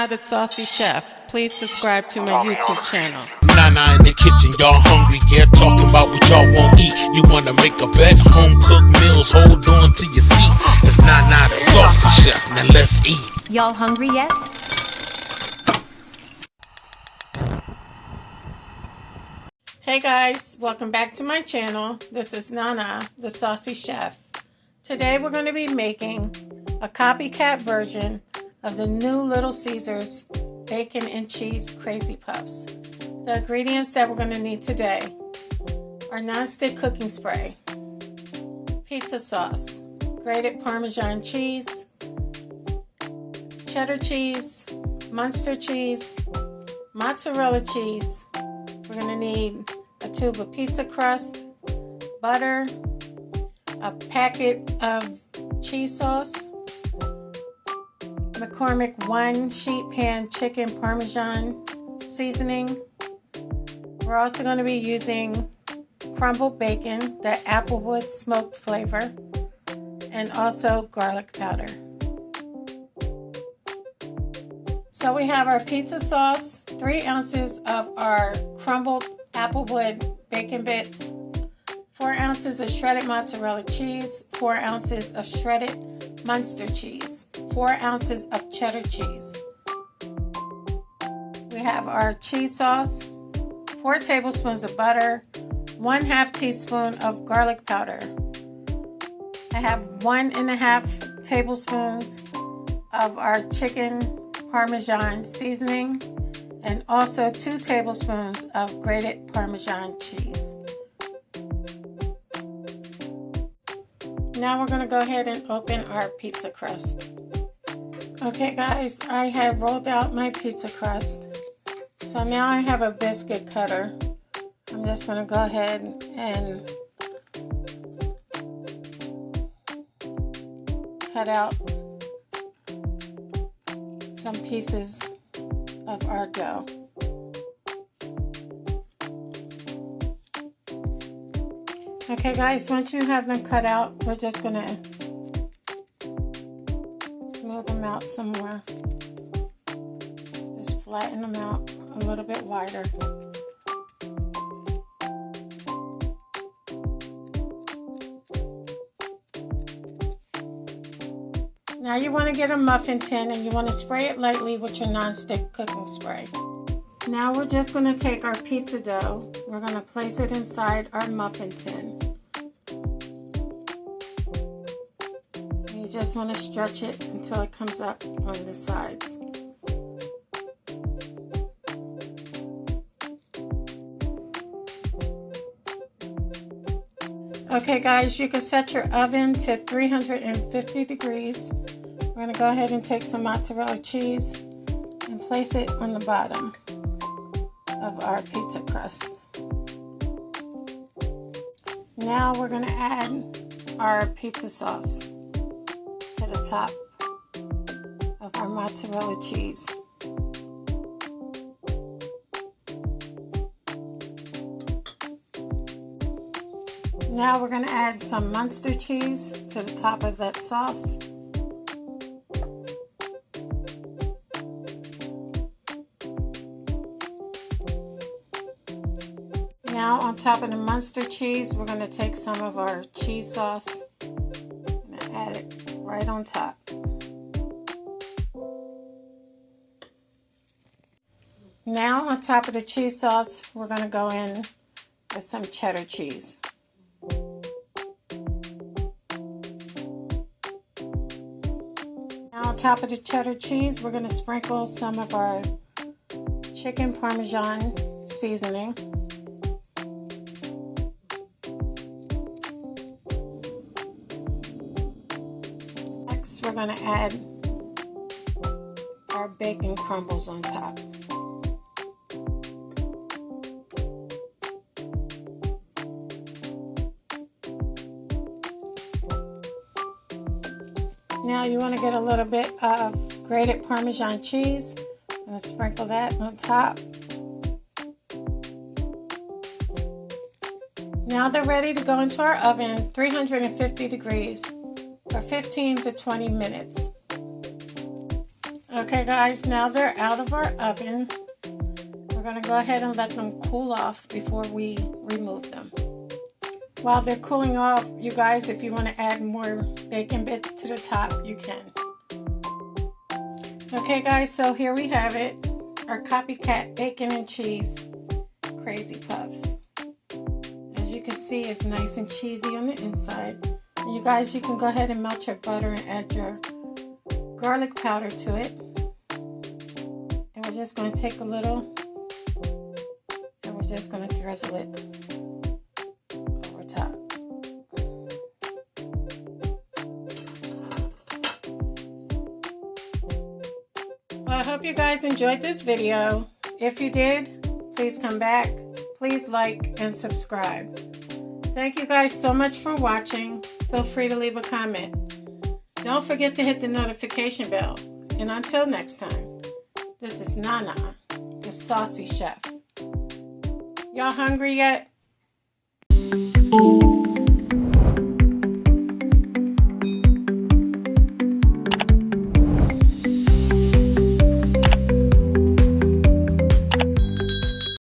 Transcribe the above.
Nana the Saucy Chef. Please subscribe to my YouTube channel. Nana in the kitchen, y'all hungry, yeah, talking about what y'all won't eat. You wanna make a bet, home cooked meals, hold on to your seat. It's Nana the Saucy Chef, now let's eat. Y'all hungry yet? Hey guys, welcome back to my channel. This is Nana the Saucy Chef. Today we're going to be making a copycat version of the new Little Caesars bacon and cheese crazy puffs. The ingredients that we're going to need today are nonstick cooking spray, pizza sauce, grated Parmesan cheese, cheddar cheese, Muenster cheese, mozzarella cheese. We're going to need a tube of pizza crust, butter, a packet of cheese sauce, McCormick 1 sheet pan chicken Parmesan seasoning. We're also going to be using crumbled bacon, the applewood smoked flavor, and also garlic powder. So we have our pizza sauce, 3 ounces of our crumbled applewood bacon bits, 4 ounces of shredded mozzarella cheese, 4 ounces of shredded Muenster cheese, 4 ounces of cheddar cheese. We have our cheese sauce, 4 tablespoons of butter, 1/2 teaspoon of garlic powder. I have 1.5 tablespoons of our chicken Parmesan seasoning, and also 2 tablespoons of grated Parmesan cheese. Now we're going to go ahead and open our pizza crust. Okay guys, I have rolled out my pizza crust. So now I have a biscuit cutter. I'm just going to go ahead and cut out some pieces of our dough. Okay guys, once you have them cut out, we're just going to smooth them out some more. Just flatten them out a little bit wider. Now you want to get a muffin tin and you want to spray it lightly with your nonstick cooking spray. Now we're just going to take our pizza dough, we're going to place it inside our muffin tin. And you just want to stretch it until it comes up on the sides. Okay guys, you can set your oven to 350 degrees. We're going to go ahead and take some mozzarella cheese and place it on the bottom of our pizza crust. Now we're going to add our pizza sauce to the top of our mozzarella cheese. Now we're going to add some Muenster cheese to the top of that sauce. Now on top of the Muenster cheese, we're going to take some of our cheese sauce and add it right on top. Now on top of the cheese sauce, we're going to go in with some cheddar cheese. Now on top of the cheddar cheese, we're going to sprinkle some of our chicken Parmesan seasoning. Next, we're going to add our bacon crumbles on top. Now you want to get a little bit of grated Parmesan cheese and sprinkle that on top. Now they're ready to go into our oven, 350 degrees, for 15 to 20 minutes. Okay guys, now they're out of our oven. We're going to go ahead and let them cool off before we remove them. While they're cooling off, you guys, if you want to add more bacon bits to the top, you can. Okay guys, so here we have it. Our copycat bacon and cheese crazy puffs. As you can see, it's nice and cheesy on the inside. And you guys, you can go ahead and melt your butter and add your garlic powder to it. And we're just going to take a little and we're just going to drizzle it over top. Well, I hope you guys enjoyed this video. If you did, please come back. Please like and subscribe. Thank you guys so much for watching. Feel free to leave a comment. Don't forget to hit the notification bell. And until next time, this is Nana, the Saucy Chef. Y'all hungry yet?